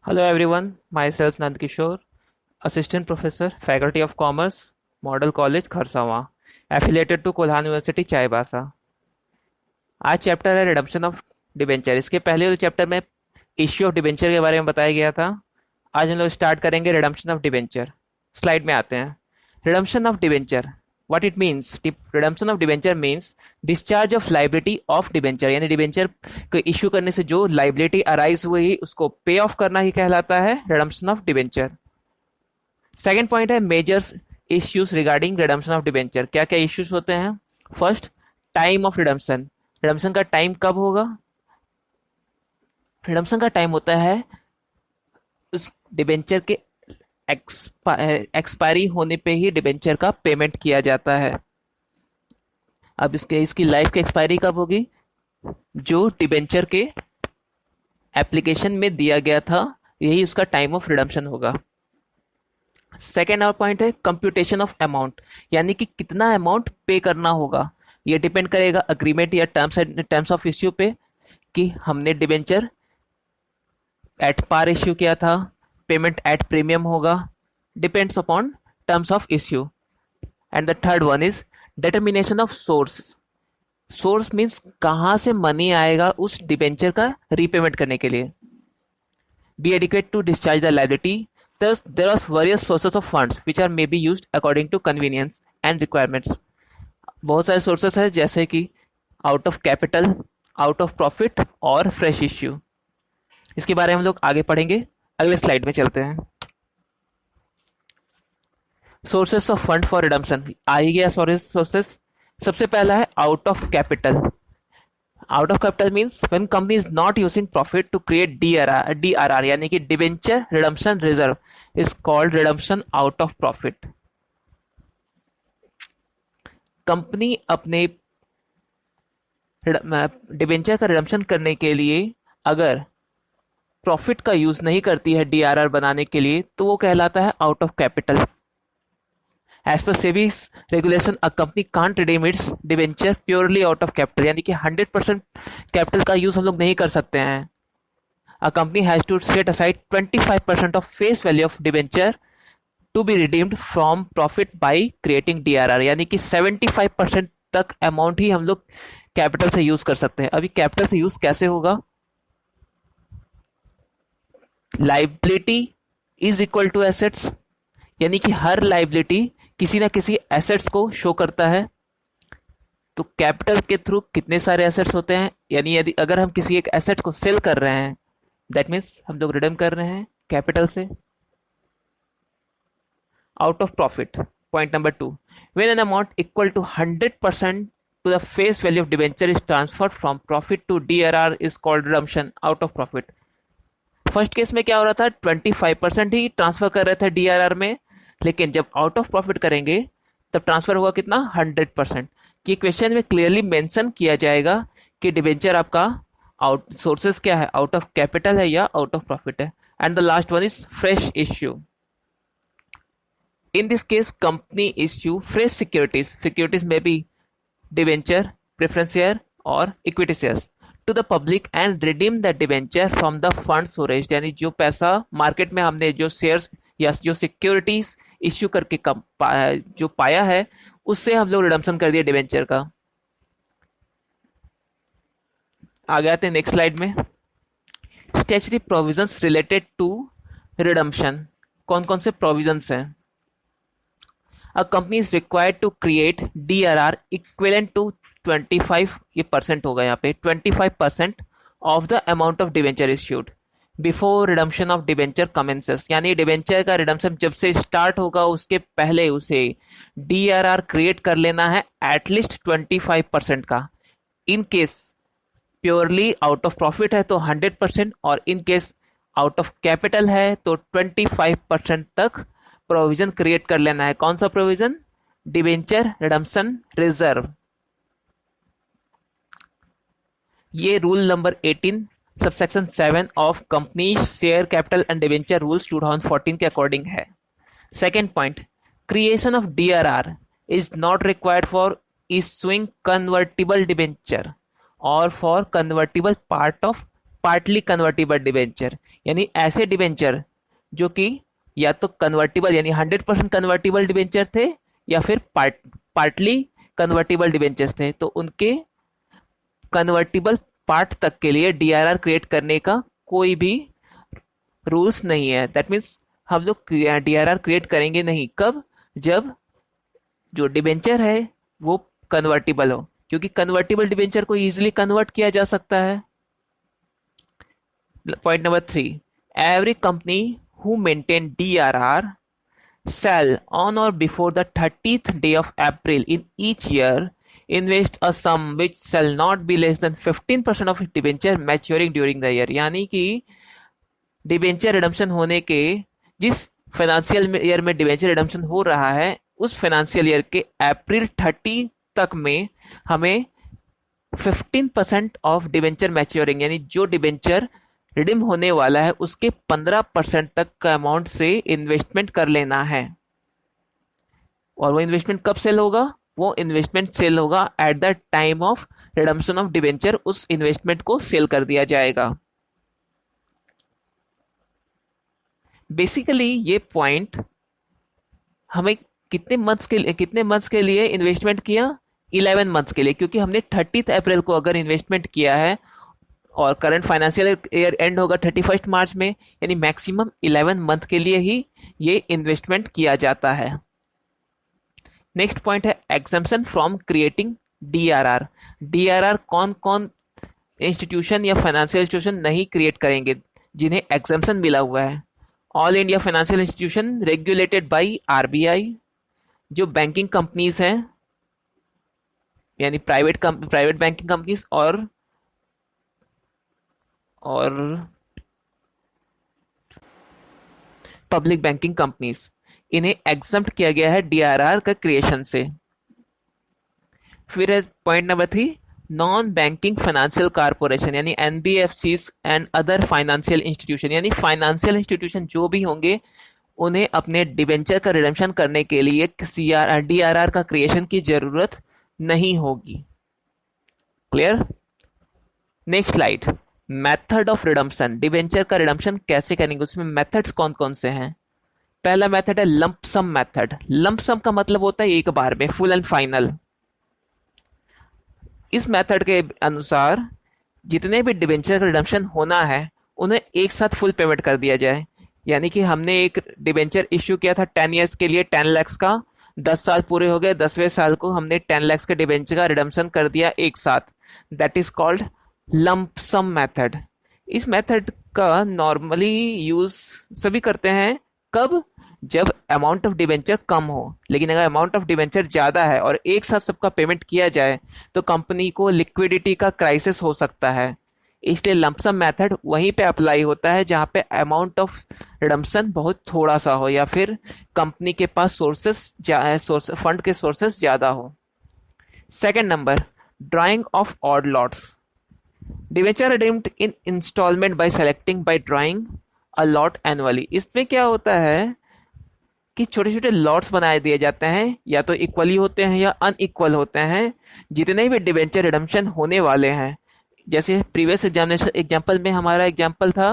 Hello everyone, myself Nand Kishore, Assistant Professor, Faculty of Commerce, Model College, Kharsawa, affiliated to Kolhan University, Chaibasa. आज chapter है redemption of debenture. इसके पहले वाले chapter में issue of debenture के बारे में बताया गया था। आज हम लोग स्टार्ट करेंगे रिडम्पशन ऑफ डिबेंचर। स्लाइड में आते हैं। Redemption of debenture, what it means. Redemption of debenture means discharge of liability of debenture, यानी डिबेंचर को इश्यू करने से जो लाइबिलिटी अराइज हुई उसको पे ऑफ करना ही कहलाता है redemption of debenture. Second point है major issues regarding redemption of debenture. क्या क्या इश्यूज होते हैं। First, time of redemption. Redemption का टाइम कब होगा। रिडम्पशन का टाइम होता है उस डिबेंचर के एक्सपायरी होने पे ही डिबेंचर का पेमेंट किया जाता है। अब इसकी लाइफ की एक्सपायरी कब होगी। जो डिबेंचर के एप्लीकेशन में दिया गया था यही उसका टाइम ऑफ रिडम्पशन होगा। सेकेंड और पॉइंट है कंप्यूटेशन ऑफ अमाउंट, यानी कि कितना अमाउंट पे करना होगा। ये डिपेंड करेगा अग्रीमेंट या टर्म्स ऑफ इश्यू पे कि हमने डिबेंचर एट पार इश्यू किया था, पेमेंट एट प्रीमियम होगा, depends upon terms of issue. And the third one is determination of source. Source means कहां से मनी आएगा उस डिबेंचर का रीपेमेंट करने के लिए। Be adequate to discharge the liability. Thus, there are various sources of funds which are may be used according to convenience and requirements. बहुत सारे सोर्सेस हैं जैसे कि out of capital, out of profit और fresh issue. इसके बारे में हम लोग आगे पढ़ेंगे। अगले स्लाइड में चलते हैं। Sources of fund for redemption आ ही गया। सोर्सेस सबसे पहला है out of capital. Out of capital means when company is not using profit to create DRR, यानी कि debenture redemption reserve is called redemption out of profit. Company अपने debenture का रिडम्पशन करने के लिए अगर प्रॉफिट का यूज नहीं करती है डीआरआर बनाने के लिए तो वो कहलाता है out of capital. As per SEBI regulation a company can't redeem its debenture purely out of capital, यानी कि 100% कैपिटल का यूज हम लोग नहीं कर सकते हैं। A company has to set aside 25% of face value of debenture to be redeemed from profit by creating DRR, यानी कि 75% तक अमाउंट ही हम लोग कैपिटल से यूज कर सकते हैं। अभी कैपिटल से यूज कैसे होगा। Liability is equal to assets, यानी कि हर लाइबिलिटी किसी ना किसी एसेट्स को शो करता है। तो कैपिटल के थ्रू कितने सारे एसेट्स होते हैं, यानी यदि अगर हम किसी एक एसेट को सेल कर रहे हैं दैट मीन्स हम लोग रिडीम कर रहे हैं कैपिटल से। Out of profit, point number 2, when an amount equal to 100% to the face value of debenture is transferred from profit to DRR is called redemption out of profit. First case में क्या हो रहा था, 25% ही transfer कर रहे थे DRR में, लेकिन जब आउट ऑफ प्रॉफिट करेंगे तब ट्रांसफर होगा कितना, 100%। कि क्वेश्चन में क्लियरली मेंशन किया जाएगा कि डिबेंचर आपका आउट सोर्सेस क्या है, आउट ऑफ कैपिटल है या आउट ऑफ प्रॉफिट है। And the last one is fresh issue. In this case company issue fresh securities. Securities में बी डिबेंचर, प्रेफरेंस शेयर और equity shares to the public and redeem the debenture from the funds raised, यानी जो पैसा market में हमने जो shares या जो सिक्योरिटीज इश्यू करके जो पाया है उससे हम लोग रिडम्पशन कर दिया डिबेंचर का। आगे आते हैं नेक्स्ट स्लाइड में। Statutory provisions related to redemption. कौन कौन से प्रोविजंस हैं। A company is required to create DRR equivalent to 25, ये परसेंट होगा यहाँ पे, 25% of the amount of debenture issued before redemption of debenture commences, यानी डिबेंचर का रिडम्पशन जब से स्टार्ट होगा उसके पहले उसे डीआरआर क्रिएट कर लेना है एटलीस्ट 25% का। In case purely out of profit है तो 100%, और in case out of capital है तो 25% तक प्रोविजन क्रिएट कर लेना है। कौन सा प्रोविजन, डिबेंचर रिडम्पशन रिजर्व। ये rule number 18 subsection 7 of company share capital and debenture rules 2014 के अकॉर्डिंग है। Second point, creation of DRR is not required for issuing convertible debenture और for convertible part of partly convertible debenture, यानी ऐसे debenture जो कि या तो convertible यानी 100% कन्वर्टिबल डिबेंचर थे या फिर पार्टली कन्वर्टिबल डिबेंचर्स थे, तो उनके कन्वर्टिबल पार्ट तक के लिए डीआरआर क्रिएट करने का कोई भी रूल्स नहीं है। दैट मीन्स हम लोग डीआरआर क्रिएट करेंगे नहीं, कब? जब जो डिबेंचर है वो कन्वर्टिबल हो, क्योंकि कन्वर्टिबल डिबेंचर को इजीली कन्वर्ट किया जा सकता है। Point number 3, every company who maintain DRR shall on or before the 30th day of April in each year invest a sum which shall not be less than 15% of its debenture maturing during the year। यानी कि debenture redemption होने के जिस financial year में debenture redemption हो रहा है उस फाइनेंशियल ईयर के अप्रैल 30 तक में हमें 15% ऑफ डिबेंचर मैच्योरिंग यानी जो डिबेंचर रिडीम होने वाला है उसके 15% तक का अमाउंट से इन्वेस्टमेंट कर लेना है। और वो इन्वेस्टमेंट कब सेल होगा? वो इन्वेस्टमेंट सेल होगा at the time of redemption of debenture, उस इन्वेस्टमेंट को सेल कर दिया जाएगा। बेसिकली ये पॉइंट हमें कितने मंथ्स के लिए इन्वेस्टमेंट किया? 11 मंथ्स के लिए, क्योंकि हमने 30 अप्रैल को अगर इन्वेस्टमेंट किया है और करंट फाइनेंशियल ईयर एंड होगा 31 मार्च में, यानी मैक्सिमम 11 मंथ के लिए ही ये इन्वेस्टमेंट किया जाता है। नेक्स्ट पॉइंट है exemption from creating DRR. DRR कौन कौन इंस्टीट्यूशन या फाइनेंशियल इंस्टीट्यूशन नहीं क्रिएट करेंगे जिन्हें एग्जम्पशन मिला हुआ है? All India financial institution regulated by RBI, जो बैंकिंग कंपनीज हैं यानी प्राइवेट बैंकिंग कंपनीज और पब्लिक बैंकिंग कंपनीज, इन्हें एग्जम्प्ट किया गया है डीआरआर का क्रिएशन से। फिर point number 3, non banking financial corporation यानी NBFCs and other financial institution, यानी फाइनेंशियल इंस्टीट्यूशन जो भी होंगे उन्हें अपने डिबेंचर का रिडम्पशन करने के लिए डीआरआर का क्रिएशन की जरूरत नहीं होगी। Clear? Next slide, method of redemption. Debenture का रिडम्पशन कैसे करेंगे, उसमें मेथड्स कौन कौन से हैं? पहला मेथड है लंप सम मेथड। लंप सम का मतलब होता है एक बार में, फुल एंड फाइनल। इस मेथड के अनुसार जितने भी डिबेंचर का रिडम्पशन होना है उन्हें एक साथ फुल पेमेंट कर दिया जाए। यानी कि हमने एक डिबेंचर इश्यू किया था 10 ईयर्स के लिए 10 लाख का, 10 साल पूरे हो गए, 10वें साल को हमने 10 लाख के डिबेंचर का रिडम्पशन कर दिया एक साथ। That is called lump sum method. इस मेथड का नॉर्मली यूज सभी करते हैं, कब? जब अमाउंट ऑफ डिबेंचर कम हो। लेकिन अगर अमाउंट ऑफ डिबेंचर ज्यादा है और एक साथ सबका पेमेंट किया जाए तो कंपनी को लिक्विडिटी का क्राइसिस हो सकता है। इसलिए लंप सम मेथड वहीं पे अप्लाई होता है जहां पे अमाउंट ऑफ रिडम्पशन बहुत थोड़ा सा हो या फिर कंपनी के पास फंड के सोर्सेस ज्यादा हो। Second number, drawing of odd lots. Debenture redeemed in installment by selecting by drawing a lot annually. इसमें क्या होता है कि छोटे छोटे लॉट्स बनाए दिए जाते हैं, या तो इक्वली होते हैं या अनइक्वल होते हैं। जितने भी डिबेंचर रिडम्पशन होने वाले हैं, जैसे प्रीवियस एग्जाम्पल में हमारा एग्जाम्पल था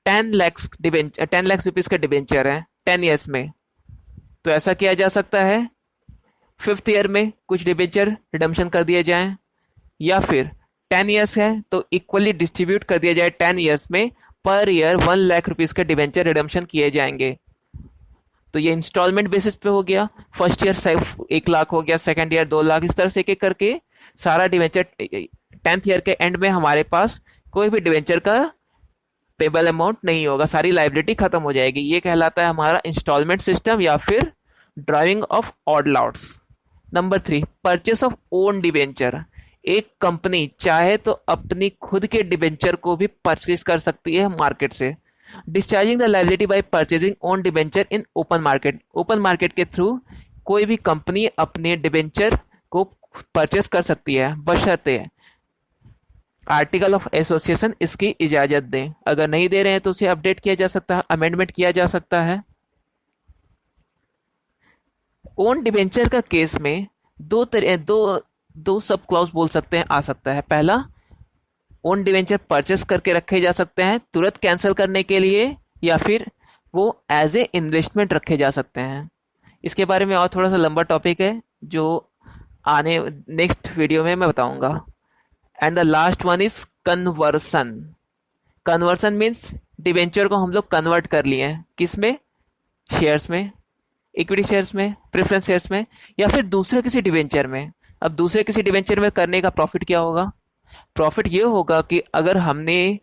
10 लाख रुपीज का डिबेंचर है 10 ईयर्स में, तो ऐसा किया जा सकता है 5th ईयर में कुछ डिबेंचर रिडम्पशन कर दिए जाए, या फिर 10 ईयर्स है तो इक्वली डिस्ट्रीब्यूट कर दिया जाए 10 ईयर्स में, पर ईयर 1 लाख रुपीज का डिबेंचर रिडम्पशन किए जाएंगे। तो ये इंस्टॉलमेंट बेसिस पे हो गया। फर्स्ट ईयर 1 लाख हो गया, सेकंड ईयर 2 लाख, इस तरह से एक करके सारा डिबेंचर 10th ईयर के एंड में हमारे पास कोई भी डिबेंचर का पेबल अमाउंट नहीं होगा, सारी लाइबिलिटी खत्म हो जाएगी। ये कहलाता है हमारा इंस्टॉलमेंट सिस्टम या फिर drawing of odd lots. Number 3, purchase of own debenture. एक कंपनी चाहे तो अपनी खुद के डिबेंचर को भी परचेज कर सकती है मार्केट से। Discharging the liability bye purchasing own debenture in open market. Open market के थ्रू कोई भी कंपनी अपने डिबेंचर को परचेस कर सकती है, बशर्ते आर्टिकल ऑफ एसोसिएशन इसकी इजाजत दें। अगर नहीं दे रहे हैं तो उसे अपडेट किया जा सकता है, अमेंडमेंट किया जा सकता है। ओन डिबेंचर का केस में दो सब क्लॉज बोल सकते हैं आ सकता है। पहला, ओन डिवेंचर परचेस करके रखे जा सकते हैं तुरंत कैंसिल करने के लिए, या फिर वो एज ए इन्वेस्टमेंट रखे जा सकते हैं। इसके बारे में और थोड़ा सा लंबा टॉपिक है जो आने नेक्स्ट वीडियो में मैं बताऊंगा। And the last one is conversion. Conversion means debenture को हम लोग कन्वर्ट कर लिए हैं, किस में? शेयर्स में, इक्विटी शेयर्स में, प्रेफरेंस शेयर्स में, या फिर दूसरे किसी डिवेंचर में। अब दूसरे किसी डिवेंचर में करने का प्रॉफिट क्या होगा? प्रॉफिट ये होगा कि अगर हमने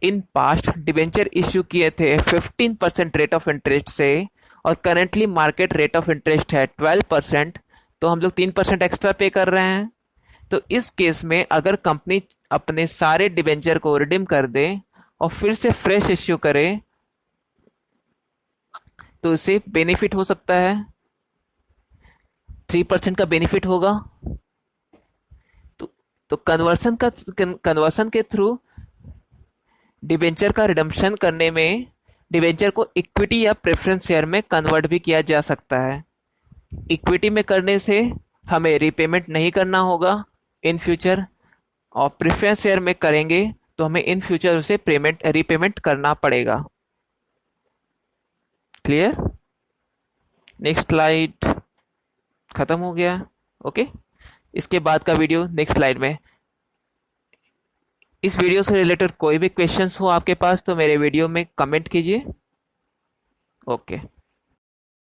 इन पास्ट डिवेंचर इश्यू किए थे 15% रेट ऑफ इंटरेस्ट से, और currently market rate of interest है 12%, तो हम लोग 3% एक्स्ट्रा पे कर रहे हैं। तो इस केस में अगर कंपनी अपने सारे डिवेंचर को रिडीम कर दे और फिर से फ्रेश इश्यू करे, तो इसे बेनिफिट हो सकता है, 3% का बेनिफिट होगा। तो कन्वर्सन के थ्रू डिवेंचर का रिडम्पशन करने में डिवेंचर को इक्विटी या प्रेफरेंस शेयर में कन्वर्ट भी किया जा सकता है। इक्विटी में करने से हमें रीपेमेंट नहीं करना होगा इन फ्यूचर, और प्रेफरेंस शेयर में करेंगे तो हमें इन फ्यूचर उसे रीपेमेंट करना पड़ेगा। क्लियर? नेक्स्ट स्लाइड खत्म हो गया। ओके, इसके बाद का वीडियो नेक्स्ट स्लाइड में। इस वीडियो से रिलेटेड कोई भी क्वेश्चंस हो आपके पास तो मेरे वीडियो में कमेंट कीजिए। ओके।